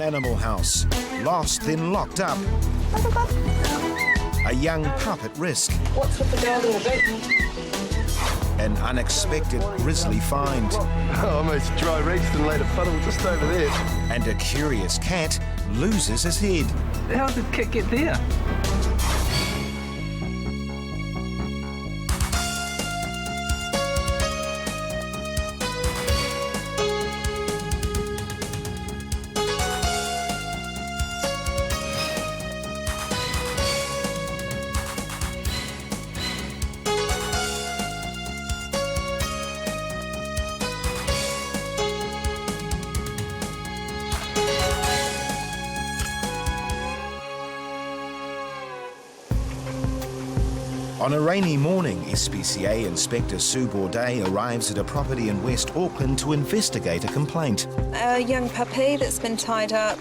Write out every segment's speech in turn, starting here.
an animal house. Lost, then locked up. A young pup at risk. What's with the dog in the boot? An unexpected Grizzly find. Almost dry reached and laid a puddle just over there. And a curious cat loses his head. How did the cat get there? On a rainy morning, SPCA Inspector Sue Bourdet arrives at a property in West Auckland to investigate a complaint. A young puppy that's been tied up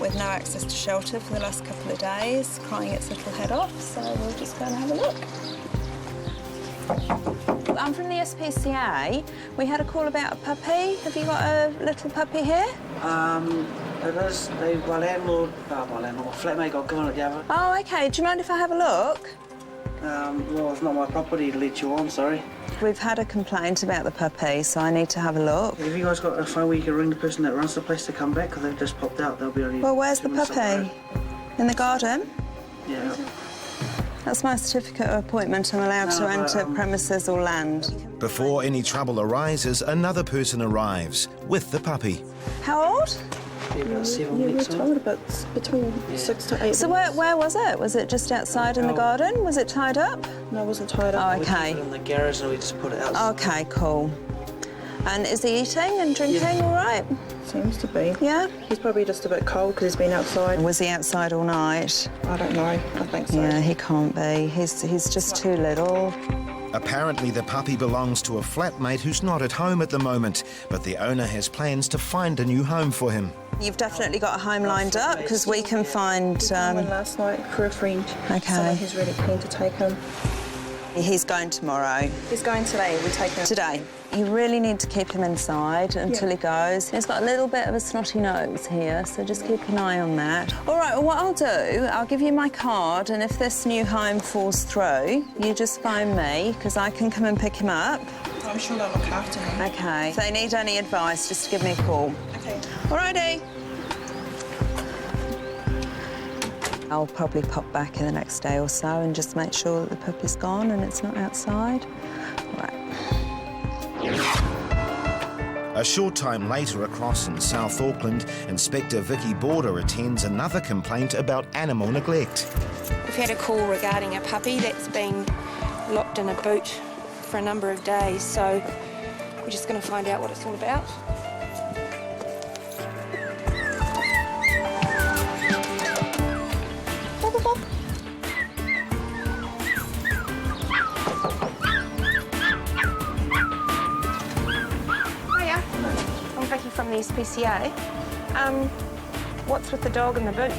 with no access to shelter for the last couple of days, crying its little head off, so we'll just go and have a look. I'm from the SPCA. We had a call about a puppy. Have you got a little puppy here? It is. My landlord, my flatmate got given it the other. Oh, OK. Do you mind if I have a look? Well, it's not my property to let you on, sorry. We've had a complaint about the puppy, so I need to have a look. Have you guys got a phone where you can ring the person that runs the place to come back? Because they've just popped out. They'll be only... Well, where's the puppy? In the garden? Yeah. That's my certificate of appointment. I'm allowed to enter premises or land. Before any trouble arises, another person arrives with the puppy. How old? About 7 weeks old. About between 6 to 8 So where was it? Was it just outside in the garden? Was it tied up? No, it wasn't tied up. Oh, OK. We put it in the garage and we just put it outside. OK, cool. And is he eating and drinking all right? Seems to be. Yeah? He's probably just a bit cold because he's been outside. Was he outside all night? I don't know. I think so. Yeah, he can't be. He's just too little. Apparently, the puppy belongs to a flatmate who's not at home at the moment, but the owner has plans to find a new home for him. You've definitely got a home lined up because we can find... We found one last night for a friend. OK. Someone who's really keen to take him. He's going tomorrow. He's going today. We're taking him Today. You really need to keep him inside until he goes. He's got a little bit of a snotty nose here, so just keep an eye on that. All right, well, what I'll do, I'll give you my card, and if this new home falls through, you just phone me, because I can come and pick him up. I'm sure they'll look after him. OK. If they need any advice, just give me a call. OK. All righty. I'll probably pop back in the next day or so and just make sure that the puppy's gone and it's not outside. Right. A short time later, across in South Auckland, Inspector Vicky Border attends another complaint about animal neglect. We've had a call regarding a puppy that's been locked in a boot for a number of days, so we're just going to find out what it's all about. From the SPCA. What's with the dog in the boot?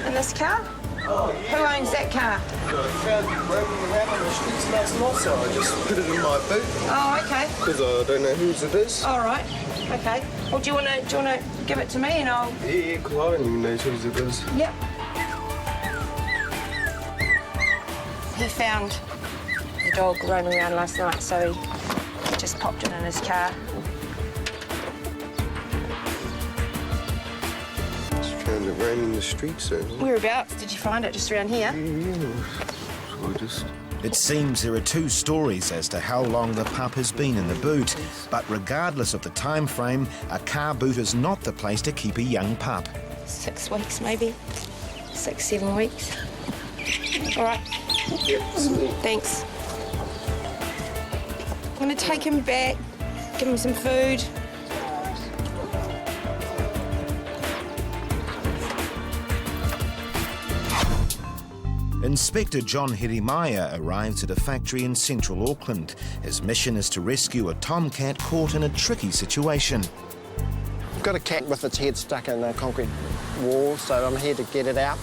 In this car? Oh, yeah. Who owns that car? I found it roaming around on the streets last night, so I just put it in my boot. Oh, OK. Because I don't know whose it is. All right. OK. Well, do you want to give it to me and I'll... Yeah, because I don't even know whose it is. Yep. He found the dog roaming around last night, so he just popped it in his car. Found it roaming the streets, so... Whereabouts did you find it? Just around here? It seems there are two stories as to how long the pup has been in the boot, but regardless of the time frame, a car boot is not the place to keep a young pup. 6 weeks, maybe. 6, 7 weeks. All right. Yep. Thanks. I'm going to take him back, give him some food. Inspector John Hirimaya arrives at a factory in central Auckland. His mission is to rescue a tomcat caught in a tricky situation. I've got a cat with its head stuck in a concrete wall, so I'm here to get it out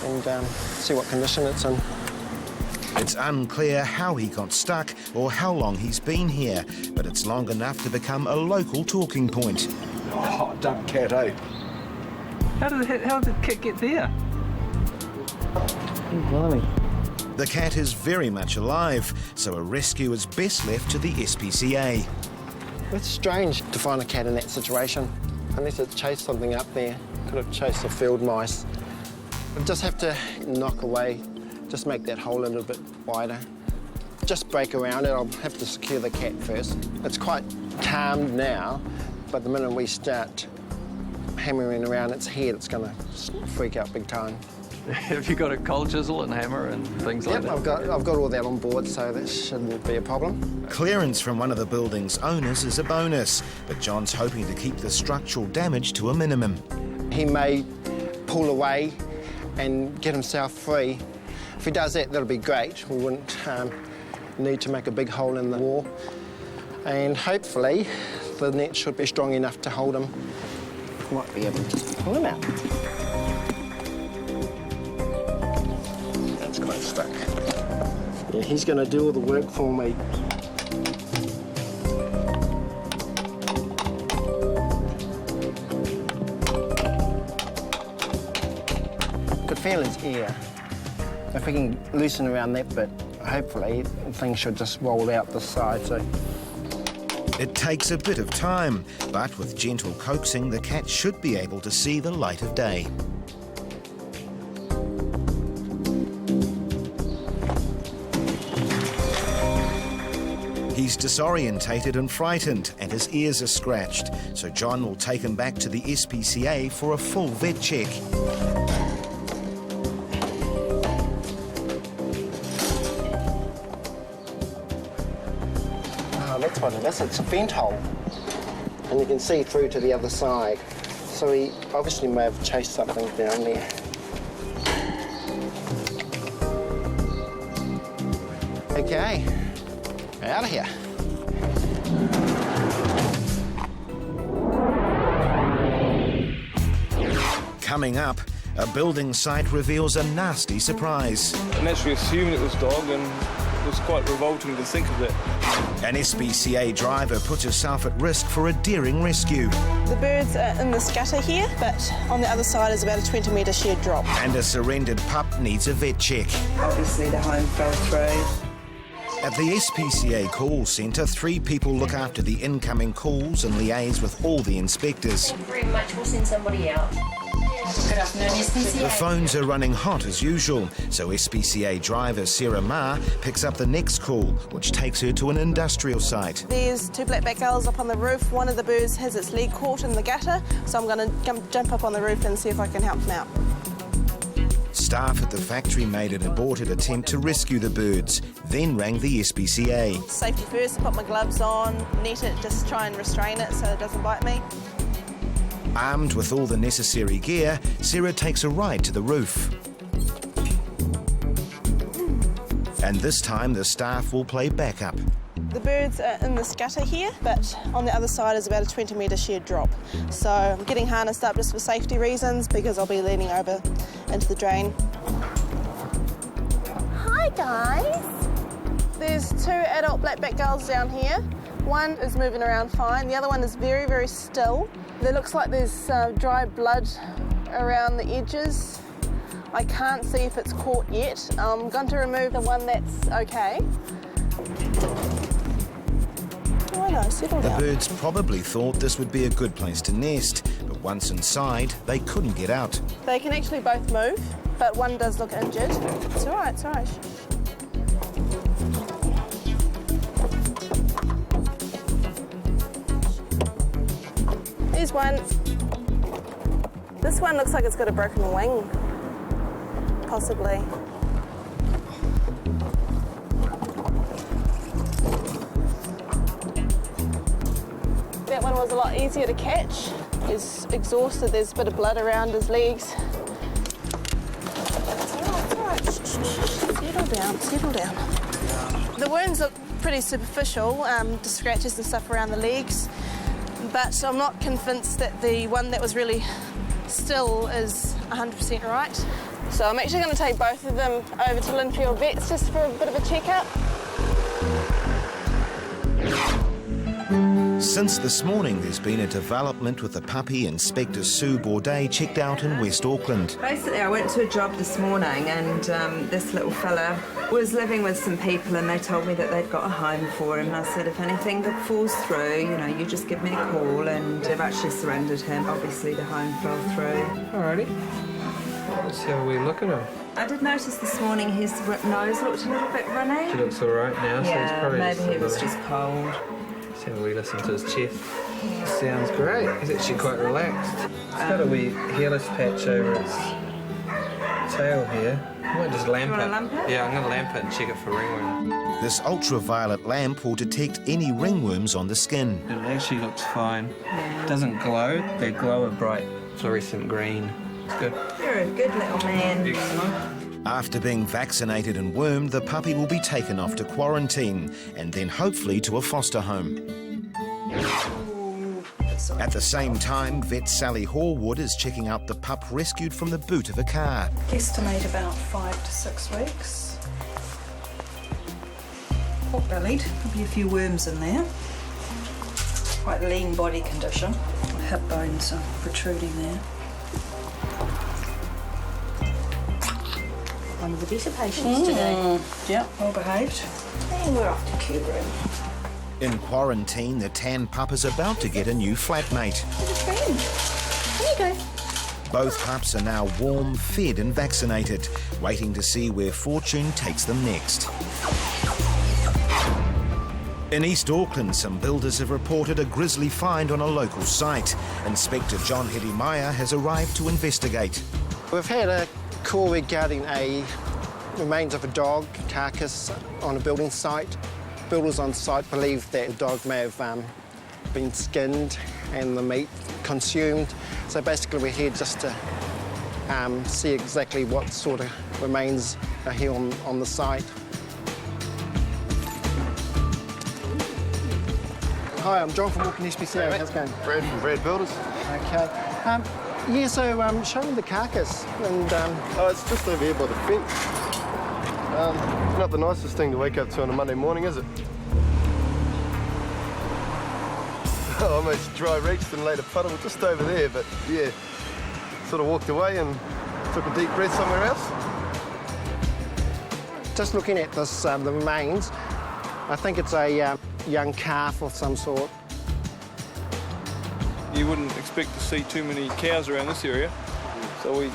and see what condition it's in. It's unclear how he got stuck or how long he's been here, but it's long enough to become a local talking point. Oh, dumb cat, eh? How did the cat get there? Blimey. The cat is very much alive, so a rescue is best left to the SPCA. It's strange to find a cat in that situation. Unless it chased something up there. Could have chased the field mice. I just have to knock away, just make that hole a little bit wider. Just break around it, I'll have to secure the cat first. It's quite calm now, but the minute we start hammering around its head, it's going to freak out big time. Have you got a coal chisel and hammer and things like that? I've got all that on board, so that shouldn't be a problem. Clearance from one of the building's owners is a bonus, but John's hoping to keep the structural damage to a minimum. He may pull away and get himself free. If he does that, that'll be great. We wouldn't need to make a big hole in the wall. And hopefully, the net should be strong enough to hold him. Might be able to just pull him out. That's quite stuck. Yeah, he's going to do all the work for me. Could feel his ear. If we can loosen around that bit, hopefully things should just roll out the side. So. It takes a bit of time, but with gentle coaxing, the cat should be able to see the light of day. He's disorientated and frightened, and his ears are scratched, so John will take him back to the SPCA for a full vet check. That's what it is. It's a vent hole, and you can see through to the other side. So he obviously may have chased something down there. Okay, out of here. Coming up, a building site reveals a nasty surprise. I naturally assumed it was dog, and it was quite revolting to think of that. An SPCA driver puts herself at risk for a daring rescue. The birds are in this gutter here, but on the other side is about a 20-metre sheer drop. And a surrendered pup needs a vet check. Obviously the home fell through. At the SPCA call centre, 3 people look after the incoming calls and liaise with all the inspectors. Thank you very much. We'll send somebody out. Good afternoon, SPCA. The phones are running hot as usual, so SPCA driver Sarah Ma picks up the next call, which takes her to an industrial site. There's 2 blackback gulls up on the roof. One of the birds has its leg caught in the gutter, so I'm going to jump up on the roof and see if I can help them out. Staff at the factory made an aborted attempt to rescue the birds, then rang the SPCA. Safety first, put my gloves on, net it, just try and restrain it so it doesn't bite me. Armed with all the necessary gear, Sarah takes a ride to the roof. And this time the staff will play backup. The birds are in this gutter here, but on the other side is about a 20-metre sheer drop. So I'm getting harnessed up just for safety reasons because I'll be leaning over into the drain. Hi guys! There's 2 adult blackback gulls down here. One is moving around fine, the other one is very, very still. There looks like there's dry blood around the edges. I can't see if it's caught yet. I'm going to remove the one that's okay. Oh no, settle down. The birds probably thought this would be a good place to nest, but once inside, they couldn't get out. They can actually both move, but one does look injured. It's all right, it's all right. Here's one. This one looks like it's got a broken wing, possibly. That one was a lot easier to catch. He's exhausted, there's a bit of blood around his legs. It's all right. Settle down. The wounds look pretty superficial, just scratches and stuff around the legs. But I'm not convinced that the one that was really still is 100% right. So I'm actually going to take both of them over to Linfield Vets just for a bit of a checkup. Since this morning, there's been a development with the puppy Inspector Sue Bourdet checked out in West Auckland. Basically, I went to a job this morning and this little fella was living with some people and they told me that they'd got a home for him. And I said, if anything that falls through, you know, you just give me a call, and they've actually surrendered him. Obviously, the home fell through. Alrighty. Let's have a wee look at him. I did notice this morning his nose looked a little bit runny. He looks alright now, so he's probably maybe he was just cold. Let's have a wee listen to his chest. Sounds great. He's actually quite relaxed. He's got a wee hairless patch over his tail here. I might just lamp it. Lamp it? Yeah, I'm going to lamp it and check it for ringworm. This ultraviolet lamp will detect any ringworms on the skin. It actually looks fine. Yeah. It doesn't glow. They glow a bright fluorescent green. It's good. You're a good little man. Excellent. After being vaccinated and wormed, the puppy will be taken off to quarantine and then hopefully to a foster home. At the same time, vet Sally Horwood is checking out the pup rescued from the boot of a car. Guesstimate about 5 to 6 weeks. Pot-bellied, probably a few worms in there. Quite lean body condition. Hip bones are protruding there. One of the better patients today. Yeah, well behaved. And we're off to cube room. In quarantine, the tan pup is about to get a new flatmate. There you go. Both pups are now warm, fed and vaccinated, waiting to see where fortune takes them next. In East Auckland, some builders have reported a grisly find on a local site. Inspector John Hedimaya has arrived to investigate. We've had a call regarding remains of a dog carcass on a building site. Builders on site believe that the dog may have been skinned and the meat consumed. So basically we're here just to see exactly what sort of remains are here on the site. Hi, I'm John from Auckland SPCA. How's it going? Brad from Brad Builders. Okay. Yeah, so show me the carcass and... Oh, it's just over here by the fence. Not the nicest thing to wake up to on a Monday morning, is it? I almost dry reached and laid a puddle just over there, but yeah, sort of walked away and took a deep breath somewhere else. Just looking at this, the remains, I think it's a young calf of some sort. You wouldn't expect to see too many cows around this area, so we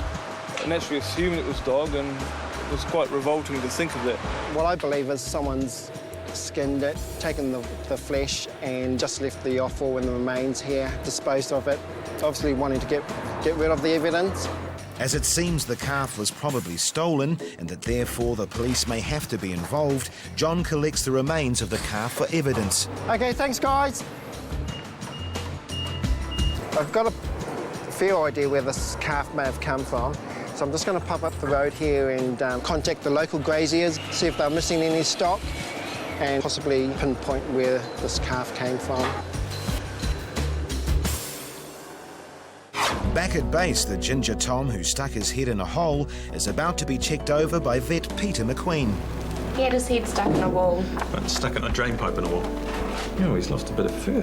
naturally assumed it was dog, and it was quite revolting to think of that. What I believe is someone's skinned it, taken the flesh and just left the offal and the remains here, disposed of it, obviously wanting to get rid of the evidence. As it seems the calf was probably stolen and that therefore the police may have to be involved, John collects the remains of the calf for evidence. OK, thanks, guys. I've got a fair idea where this calf may have come from, so I'm just going to pop up the road here and contact the local graziers, see if they're missing any stock, and possibly pinpoint where this calf came from. Back at base, the ginger Tom who stuck his head in a hole is about to be checked over by vet Peter McQueen. He had his head stuck in a wall. Stuck in a drain pipe in a wall. Oh, he's lost a bit of fur.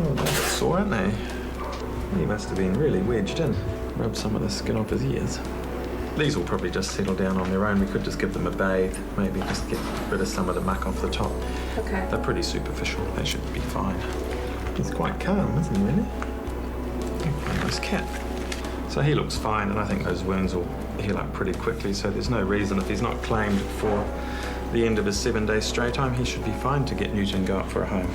Oh, they're a bit sore, aren't they? He must have been really wedged in. Rubbed some of the skin off his ears. These will probably just settle down on their own. We could just give them a bathe, maybe just get rid of some of the muck off the top. Okay. They're pretty superficial. They should be fine. He's quite calm, isn't he, really? Quite a nice cat. So he looks fine, and I think those wounds will heal up pretty quickly, so there's no reason, if he's not claimed for the end of his 7-day stray time, he should be fine to get neutered and go up for a home.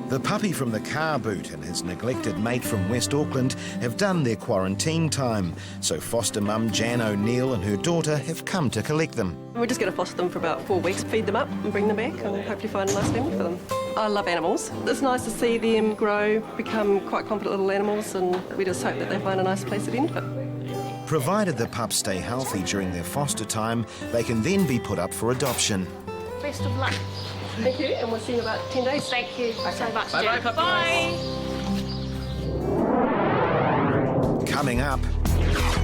The puppy from the car boot and his neglected mate from West Auckland have done their quarantine time, so foster mum Jan O'Neill and her daughter have come to collect them. We're just going to foster them for about 4 weeks, feed them up and bring them back and hopefully find a nice family for them. I love animals. It's nice to see them grow, become quite competent little animals, and we just hope that they find a nice place at the end of it. Provided the pups stay healthy during their foster time, they can then be put up for adoption. Best of luck. Thank you, and we'll see you in about 10 days. Thank you so much. Bye-bye, Jen. puppies. Bye. Coming up...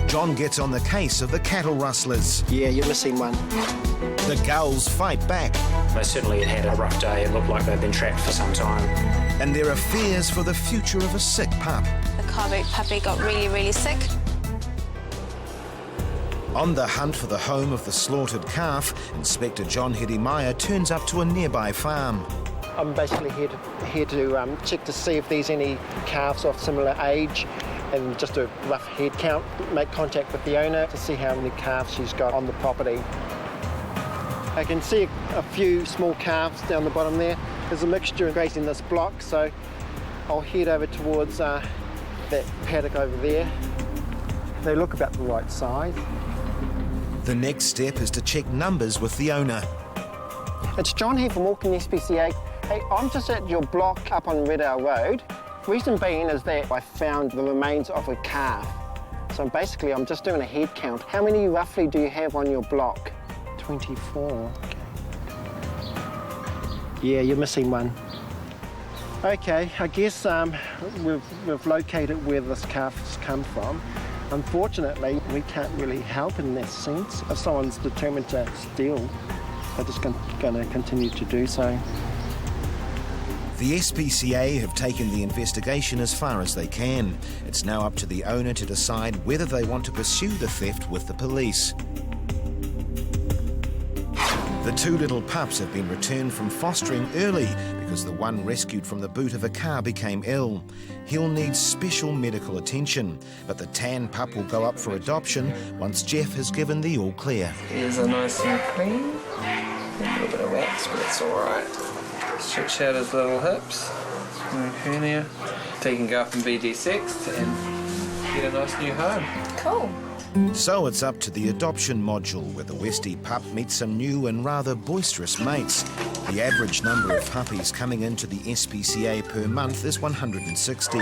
John gets on the case of the cattle rustlers. Yeah, you're missing one. The gulls fight back. They certainly had a rough day. It looked like they'd been trapped for some time. And there are fears for the future of a sick pup. The car-boot puppy got really, really sick. On the hunt for the home of the slaughtered calf, Inspector John Hedimaya turns up to a nearby farm. I'm basically here to check to see if there's any calves of similar age and just a rough head count, make contact with the owner to see how many calves she's got on the property. I can see a few small calves down the bottom there. There's a mixture grazing this block, so I'll head over towards that paddock over there. They look about the right size. The next step is to check numbers with the owner. It's John here from Auckland SPCA. Hey, I'm just at your block up on Redale Road. Reason being is that I found the remains of a calf. So basically I'm just doing a head count. How many roughly do you have on your block? 24. Okay. Yeah, you're missing one. Okay, I guess we've located where this calf's come from. Unfortunately, we can't really help in that sense. If someone's determined to steal, they're just going to continue to do so. The SPCA have taken the investigation as far as they can. It's now up to the owner to decide whether they want to pursue the theft with the police. The two little pups have been returned from fostering early because the one rescued from the boot of a car became ill. He'll need special medical attention, but the tan pup will go up for adoption once Jeff has given the all clear. Ears are nice and clean. A little bit of wax, but it's all right. Stretch out his little hips, smooth hernia. He can go up and be de-sexed and get a nice new home. Cool. So it's up to the adoption module, where the Westie pup meets some new and rather boisterous mates. The average number of puppies coming into the SPCA per month is 160,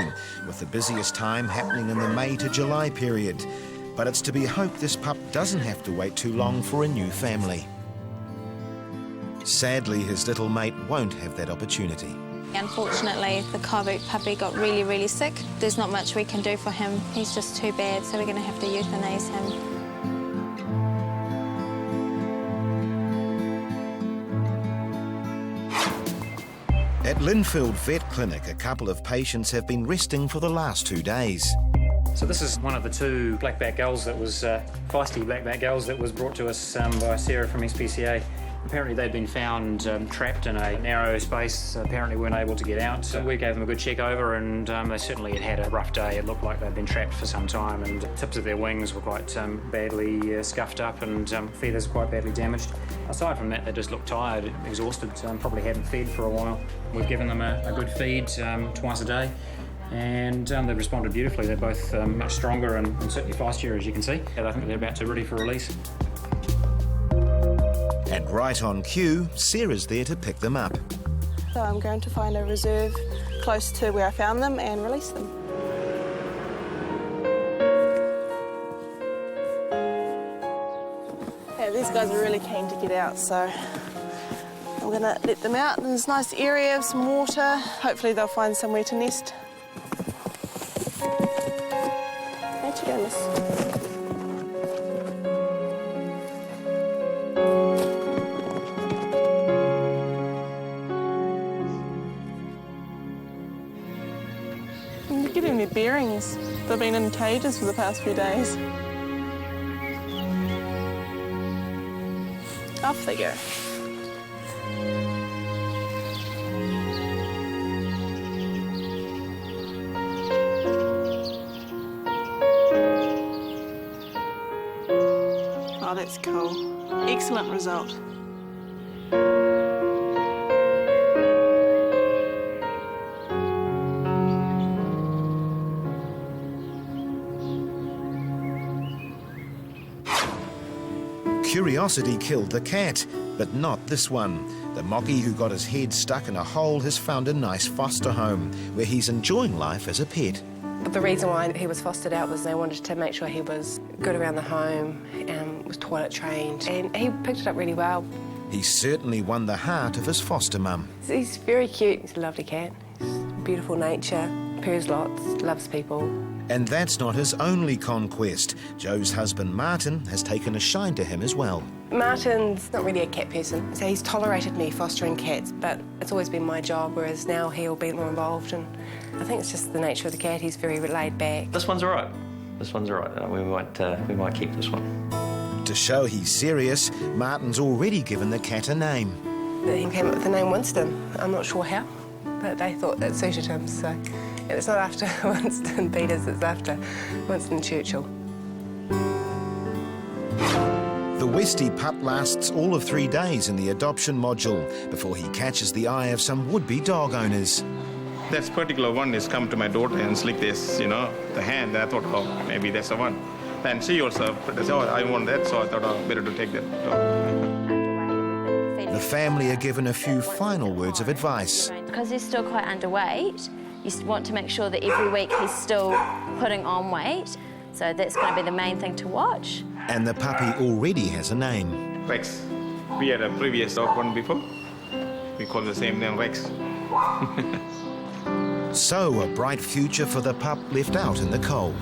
with the busiest time happening in the May to July period. But it's to be hoped this pup doesn't have to wait too long for a new family. Sadly, his little mate won't have that opportunity. Unfortunately, the car-boot puppy got really, really sick. There's not much we can do for him. He's just too bad, so we're going to have to euthanize him. At Linfield Vet Clinic, a couple of patients have been resting for the last 2 days. So this is one of the two blackback gulls that was, feisty blackback gulls that was brought to us by Sarah from SPCA. Apparently they'd been found trapped in a narrow space, apparently weren't able to get out. So we gave them a good check over and they certainly had a rough day. It looked like they'd been trapped for some time and the tips of their wings were quite badly scuffed up and feathers quite badly damaged. Aside from that, they just looked tired, exhausted, probably hadn't fed for a while. We've given them a good feed twice a day. And they've responded beautifully. They're both much stronger and certainly feistier, as you can see. I think they're about to ready for release. And right on cue, Sarah's there to pick them up. So I'm going to find a reserve close to where I found them and release them. Yeah, these guys are really keen to get out, so I'm going to let them out in this nice area, some water. Hopefully they'll find somewhere to nest. Where'd you go, miss? Getting their bearings. They've been in cages for the past few days. Off they go. Oh, that's cool. Excellent result. Curiosity killed the cat, but not this one. The Moggy who got his head stuck in a hole has found a nice foster home where he's enjoying life as a pet. The reason why he was fostered out was they wanted to make sure he was good around the home and was toilet trained, and he picked it up really well. He certainly won the heart of his foster mum. He's very cute. He's a lovely cat. He's beautiful nature, purrs lots, loves people. And that's not his only conquest. Joe's husband, Martin, has taken a shine to him as well. Martin's not really a cat person, so he's tolerated me fostering cats, but it's always been my job, whereas now he'll be more involved, and I think it's just the nature of the cat. He's very laid back. This one's all right. This one's all right. We might keep this one. To show he's serious, Martin's already given the cat a name. He came up with the name Winston. I'm not sure how, but they thought that suited him, so it's not after Winston Peters, it's after Winston Churchill. The Westie pup lasts all of 3 days in the adoption module before he catches the eye of some would-be dog owners. That particular one has come to my daughter and slicked this, the hand. I thought, oh, maybe that's the one. And she also said, oh, I want that, so I thought, oh, better to take that dog. The family are given a few final words of advice. Because he's still quite underweight, you want to make sure that every week he's still putting on weight. So that's going to be the main thing to watch. And the puppy already has a name. Rex. We had a previous dog one before. We call the same name Rex. So a bright future for the pup left out in the cold.